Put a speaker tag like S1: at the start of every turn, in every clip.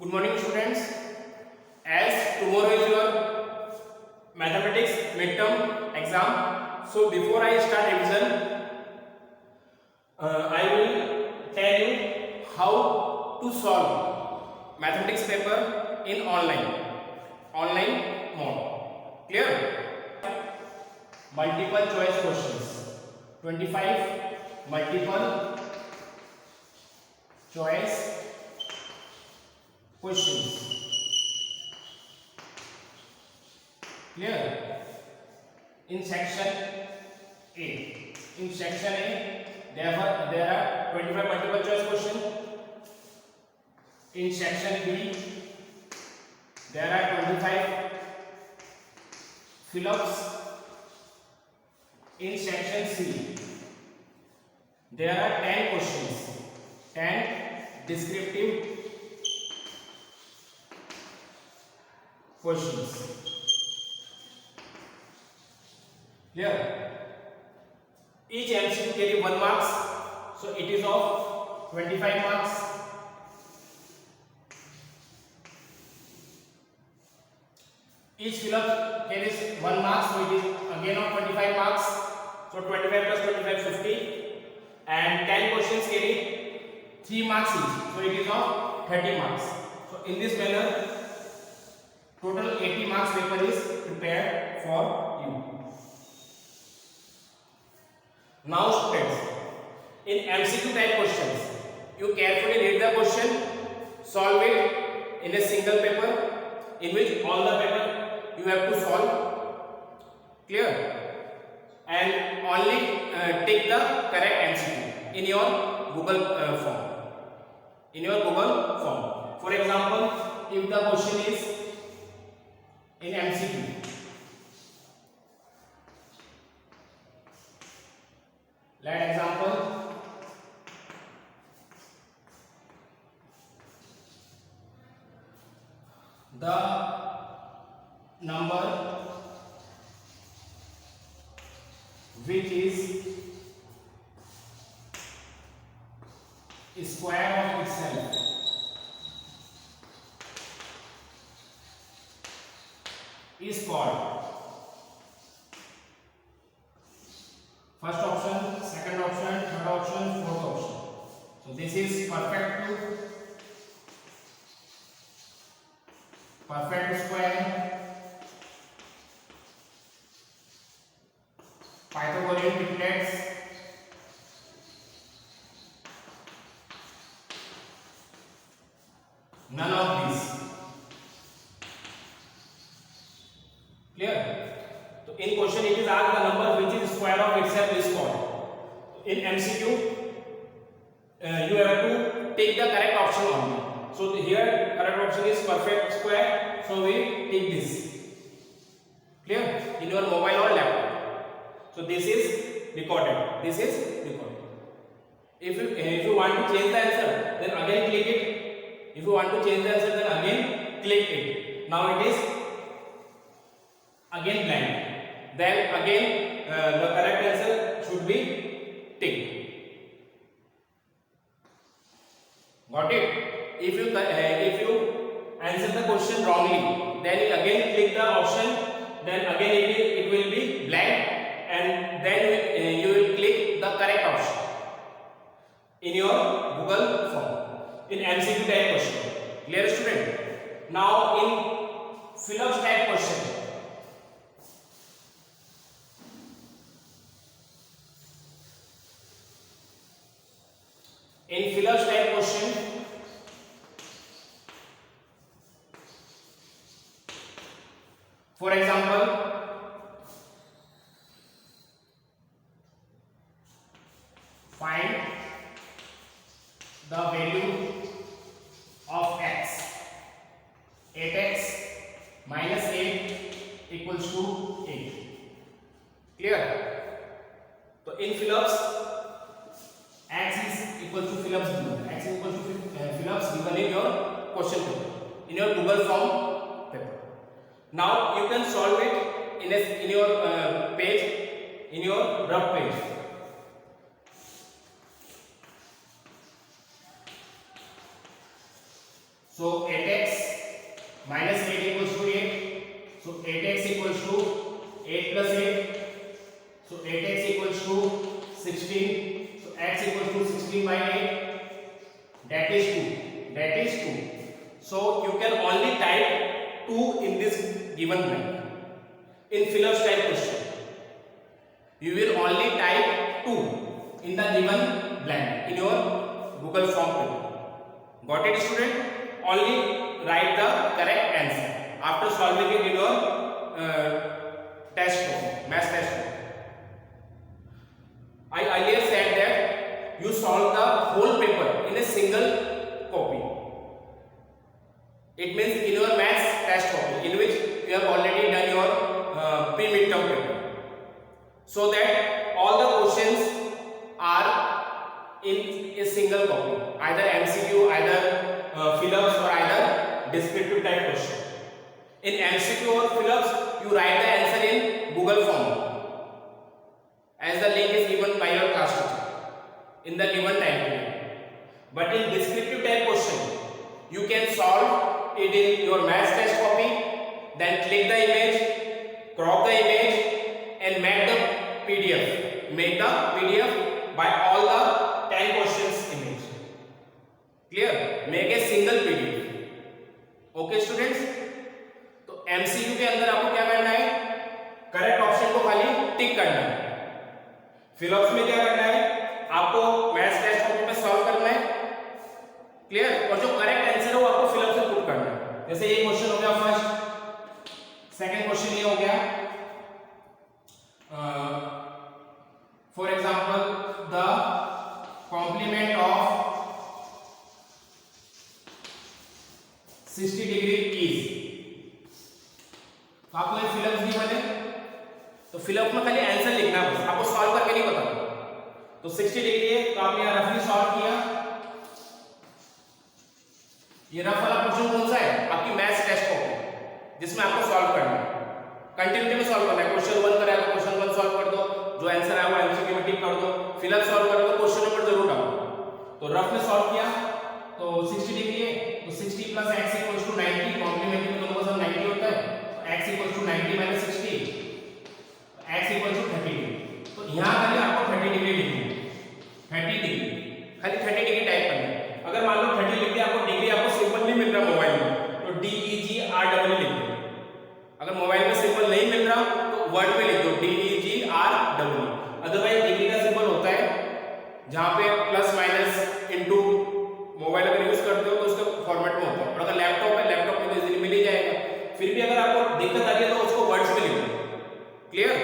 S1: Good morning, students. As tomorrow is your mathematics midterm exam, so before I start revision, I will tell you how to solve mathematics paper in online mode. Clear? Multiple choice questions. 25 multiple choice questions. Clear? In section A. In section A, there are 25 multiple choice questions. In section B, there are 25 fill-ups. In section C, there are 10 questions, 10 descriptive questions. Clear? Each MCQ carry 1 marks, so it is of 25 marks. Each fill-up carries 1 mark, so it is again of 25 marks. So 25 plus 25 50, and 10 questions carry 3 marks each, so it is of 30 marks. So in this manner, total 80 marks paper is prepared for you. Now students, in MCQ type questions, you carefully read the question, solve it in a single paper, in which all the paper you have to solve. Clear? And only take the correct MCQ in your Google form. In your Google form. For example, if the question is in MCQ, let example, the number which is square of itself is called first option, second option, third option, fourth option. So this is perfect square, Pythagorean triplets, none of these. Clear? So in question it is asked the number which is square of itself is called. In MCQ, you have to take the correct option only. So here correct option is perfect square. So we take this. Clear? In your mobile or laptop. So this is recorded. This is recorded. If you want to change the answer, then again click it. If you want to change the answer, then again click it. Now it is again blank. Then again the correct answer should be ticked. Got it? If you answer the question wrongly, then again click the option. Then again it will be blank, and then you will click the correct option in your Google form in MCQ type question. Clear, student? Now in fill-up type question. In fill-up type question, for example, find the value of x. 8x minus 8 equals to 8. Clear? So in fill-ups, x is equal to fill-ups given. X is equal to fill-ups given in your question paper, in your Google form paper. Now you can solve it in your page, in your rough page. So 8x minus 8 equals to 8. So 8x equals to 8 plus 8. So 8x equals to 16. So x equals to 16 by 8. That is 2. That is 2. So you can only type 2 in this given blank. In Phillips type question, you will only type 2 in the given blank in your Google form paper. Got it, student? Only write the correct answer after solving it in your test form, math test form. I earlier said that you solve the whole paper in a single copy. It means in your maths test copy, in which you have already done your pre-midterm paper, so that all the questions are in a single copy, either MCQ, either Phillips, or either descriptive type question. In MCQ or Phillips, you write the answer in Google form, as the link is given by your class teacher in the given time period. But in descriptive type question, you can solve it in your maths test copy, then click the image, crop the image, and make the PDF. Make the PDF by all the 10 questions image. Clear? Make a single PDF. Okay students? तो MCQ के अंदर आपको क्या करना है? Correct option को खाली टिक करना है. फिलॉप्स में क्या करना है? आपको मैथ्स टेस्ट कॉपी में सॉल्व करना है. क्लियर? और जो करेक्ट आंसर है वो आपको फिलअप से पुट करना है. जैसे ये क्वेश्चन हो गया फर्स्ट, सेकंड क्वेश्चन ये हो गया. For example the complement of 60 degree is. तो आपको ये फिलअप भी बने, तो फिलअप में खाली आंसर लिखना है, बस आपको सॉल्व करके नहीं बताना. तो 60 डिग्री है, तो आपने यहां रफली सॉल्व किया. ये रफ वाला क्वेश्चन कौन सा है? आपकी मैथ्स टेस्ट कॉपी, जिसमें आपको सॉल्व करना है, कंटिन्यूटी में सॉल्व करना है. क्वेश्चन 1 कराया तो क्वेश्चन 1 सॉल्व कर दो, जो आंसर आया वो एमसीक्यू में टिक कर दो. फिलअप सॉल्व करो तो क्वेश्चन नंबर जरूर डालो. तो रफ में सॉल्व किया तो 60 डिग्री है, तो 60 plus x equals to 90. Complementary दोनों का सब 90 होता है, तो x equals to 90 minus 60, x equals to 30 degree. तो यहां खाली आपको 30 डिग्री लिखनी है. 30 डिग्री, खाली 30 डिग्री टाइप करना है. अगर मान लो 30 लिख दिया, आपको डिग्री आपको सिंपल नहीं मिल रहा मोबाइल में, तो DEGREE लिख दो. अगर मोबाइल में सिंपल नहीं मिल रहा तो वर्ड में लिख दो DEGREE. अदरवाइज डिग्री का सिंबल होता है जहां पे प्लस माइनस इनटू, मोबाइल अगर यूज करते हो तो उसके फॉर्मेट में होता है. और अगर लैपटॉप है, लैपटॉप में तो इजीली मिल ही जाएगा. फिर भी अगर आपको दिक्कत आ रही है तो उसको वर्ड्स में लिख दो. क्लियर?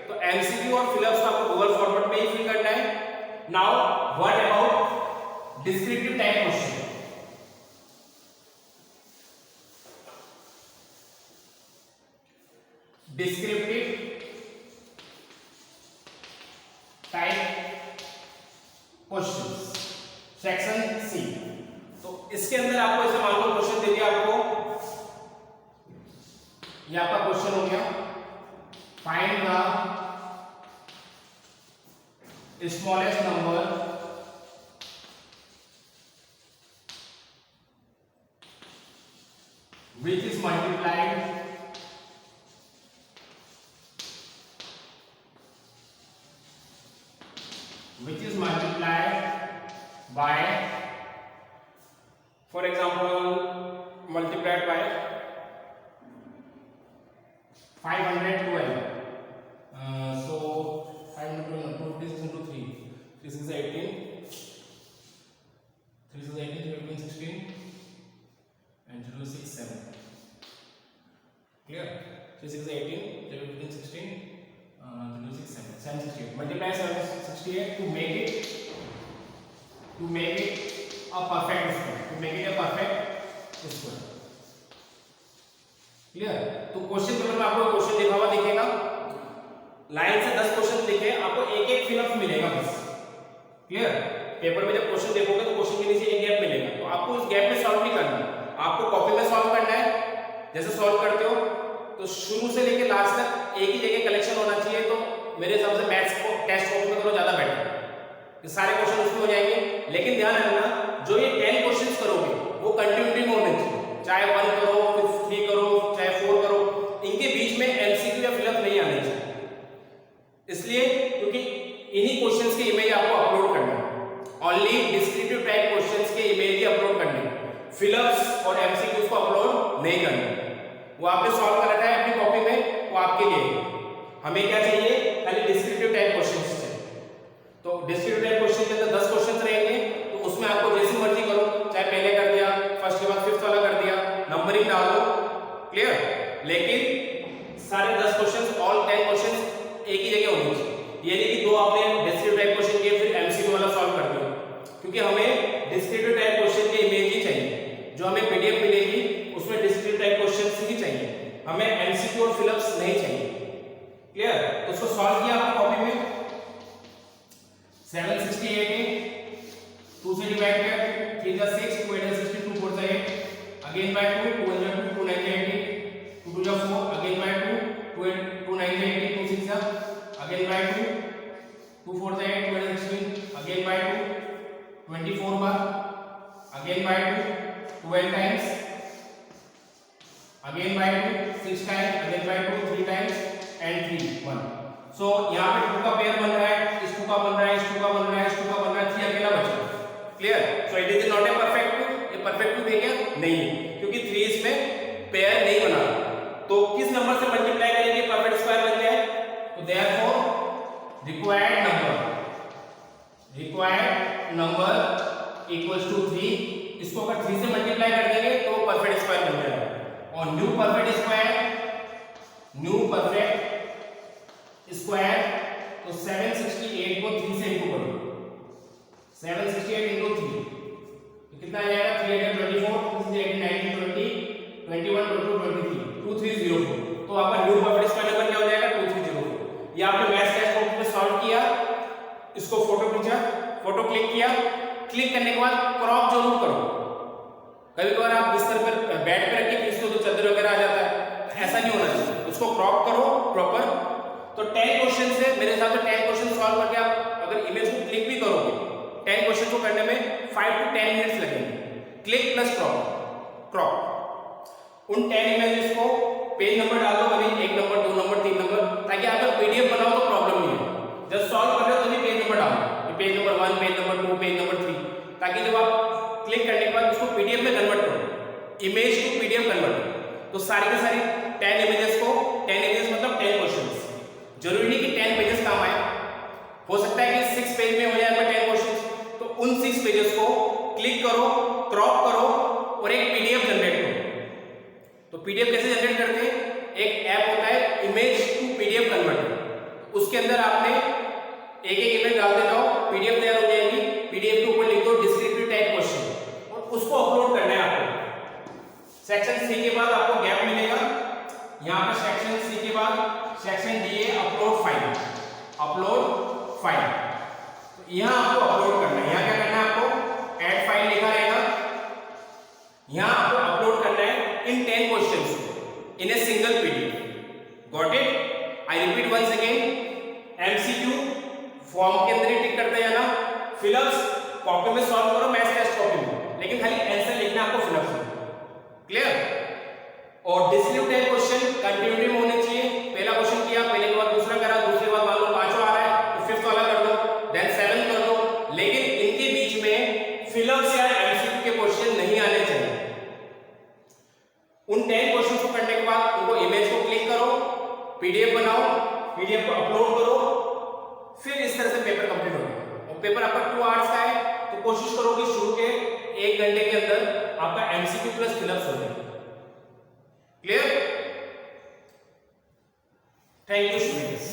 S1: तो एमसीक्यू और फिलअप्स आपको गूगल फॉर्मेट में ही फिल करना है. Now what about descriptive type question? Descriptive type questions, section C. तो इसके अंदर आपको ऐसे मान लो क्वेश्चन दे दिया आपको, ये आपका क्वेश्चन हो गया, find the smallest number which is multiplied by, for example, multiplied by 512. So 512 this is into 3. This is 18. 3 is 18, 3 is 16, and 0 is 6, 7. Clear? 3 is 18, 0 is 16, 0 is 6, 7. 768. Multiply 768 to make it a perfect square. To make it a perfect square. Clear? तो question paper में आपको question लिखा हुआ दिखेगा, line से 10 question दिखे, आपको एक एक फिलअप मिलेगा बस. क्लियर? पेपर में जब क्वेश्चन देखोगे तो क्वेश्चन के नीचे एक गैप मिलेगा, तो आपको उस गैप में सॉल्व नहीं करना, आपको कॉपी में सॉल्व करना है. जैसे सॉल्व करते हो तो शुरू से लेकर लास्ट तक एक ही जगह कलेक्शन होना चाहिए. तो मेरे हिसाब से मैथ्स को टेस्ट कॉपी में करो ज्यादा बेटर है, सारे क्वेश्चन उसमें हो जाएंगे. लेकिन ध्यान रखना, जो ये 10 क्वेश्चंस करोगे वो कंटिन्यूटी में होने फिलअप्स और एमसीक्यूज को अपलोड नहीं करना। वो आपने सॉल्व कर रखा है अपनी कॉपी में, वो आपके लिए। हमें क्या चाहिए, खाली डिस्क्रिप्टिव टाइप क्वेश्चंस चाहिए। तो डिस्क्रिप्टिव टाइप क्वेश्चन के अंदर 10 क्वेश्चंस रहेंगे, तो उसमें आपको जैसी मर्जी करो, चाहे पहले कर दिया, फर्स्ट के बाद फिफ्थ वाला कर दिया, नंबरिंग डाल दो, क्लियर। लेकिन सारे 10 क्वेश्चंस, ऑल 10 क्वेश्चंस एक ही जगह होने चाहिए। ये नहीं कि दो आपने डिस्क्रिप्टिव टाइप क्वेश्चन किए फिर एमसीक्यू वाला सॉल्व कर दिया, क्योंकि हमें डिस्क्रिप्टिव टाइप क्वेश्चन की इमेज ही चाहिए। जो हमें पीडीएफ मिलेगी उसमें डिस्क्रिप्टिव टाइप क्वेश्चंस ही चाहिए, हमें एमसीक्यू और फिलअप्स नहीं चाहिए, क्लियर। तो उसको सॉल्व किया आपने कॉपी में। 768 है, 2 से डिवाइड किया, 3 जा 6, 2 8 16, 2 4 जा 8, अगेन बाय 2, 2 1 जा 2, 2 9 जा 18, 2 2 जा 4, अगेन बाय 2, 2 9 जा 18, 2 6 जा, अगेन बाय 2, 2 4 जा 8, 2 8 जा 16, अगेन बाय 2, 24 बार, again by 2, 12 times, again by 2, 6 times, again by 2, 3 times and 3 1। So यहाँ पे 2 का पेयर बन रहा है, इस 2 का बन रहा है, इस 2 का बन रहा है, इस 2 का बन रहा है, 3 अकेला बचा, clear. So it is not a perfect 2। ये परफेक्ट 2 है क्या? नहीं है, क्योंकि 3 इसमें पेयर नहीं बना। तो किस नंबर से मल्टीप्लाई करेंगे परफेक्ट स्क्वायर बन जाए? तो therefore required number equals to 3। इसको अगर 3 से मल्टीप्लाई कर देंगे तो परफेक्ट स्क्वायर बन जाएगा। और न्यू परफेक्ट स्क्वायर, तो 768 को 3 से इंटू करो, 768 इंटू 3 तो कितना आ जाएगा? 324, 3 19 20 21 22 23 2304। तो आपका न्यू परफेक्ट स्क्वायर नंबर क्या हो जाएगा? 2304। ये आपने मैथ्स टेक्स्ट बुक में सॉल्व किया, इसको फोटो खींचा, फोटो क्लिक किया, क्लिक करने के बाद क्रॉप जरूर करो। कभी कभार आप बिस्तर पर बेड पे रख के खींचते हो तो चादर वगैरह आ जाता है, ऐसा नहीं होना चाहिए, उसको क्रॉप करो प्रॉपर। तो 10 क्वेश्चन से मेरे हिसाब से 10 क्वेश्चन सॉल्व करके आप अगर इमेज को क्लिक भी करोगे, 10 क्वेश्चन को करने में 5 to 10 मिनट्स लगेंगे। Click plus crop. उन 10 इमेजेस को पेज नंबर डाल दो, कभी 1 नंबर, 2 नंबर, 3 नंबर, ताकि आप जब पीडीएफ बनाओ तो प्रॉब्लम नहीं है। जब सॉल्व कर रहे हो तो भी पेज नंबर डालो, page number 1, page number 2, page number 3, ताकि जब आप क्लिक करने के बाद उसको पीडीएफ में कन्वर्ट करो, इमेज टू पीडीएफ कन्वर्ट करो। तो सारी की सारी 10 इमेजेस को, 10 इमेजेस मतलब 10 क्वेश्चंस, जरूरी नहीं कि 10 पेजेस काम आए, हो सकता है कि 6 पेज में हो जाए 10 क्वेश्चंस। तो उन 6 पेजेस को क्लिक करो, क्रॉप करो और एक पीडीएफ जनरेट करो। तो पीडीएफ कैसे जनरेट करते हैं? एक ऐप होता है इमेज टू पीडीएफ कन्वर्टर, उसके अंदर आपने एक इमेज डालते जाओ, पीडीएफ तैयार हो जाएगी। पीडीएफ के ऊपर लिख दो डिस्क्रिप्टिव टाइप क्वेश्चन और उसको अपलोड करना है आपको। सेक्शन सी के बाद आपको गैप मिलेगा, यहाँ पे सेक्शन सी के बाद सेक्शन डी है अपलोड फाइल। तो यहाँ आपको अपलोड करना है। यहाँ क्या करना है? आपको ऐड फाइल लिखा रहेगा, यहाँ आपको अपलोड करना है in 10 questions in a single PDF. Got it? I repeat once again, MCQ form के अंदर ही टिक करते जाना, फिलअप्स कॉपी में सॉल्व करो, मैथ्स टेक्स्ट कॉपी में, लेकिन खाली आंसर लिखना आपको फिलअप्स में, क्लियर। और डिस्क्रिप्टिव टाइप क्वेश्चन कंटिन्यूटी में होने चाहिए। पहला क्वेश्चन किया, पहले के बाद दूसरा करा, दूसरे के बाद मान लो पांचवा आ रहा है तो फिफ्थ वाला कर दो, देन 7 कर दो, लेकिन इनके बीच में फिलअप्स या एमसीक्यू के क्वेश्चन नहीं आने चाहिए। उन 10 क्वेश्चन को करने के बाद उनको इमेज को क्लिक करो, पीडीएफ बनाओ, पीडीएफ को अपलोड करो, फिर इस तरह से पेपर कंप्लीट होगा। और पेपर आपका 2 आवर्स का है, तो कोशिश करो कि शुरू के 1 घंटे के अंदर आपका एमसीक्यू प्लस फिलअप्स हो जाए। क्लियर? Thank you, students.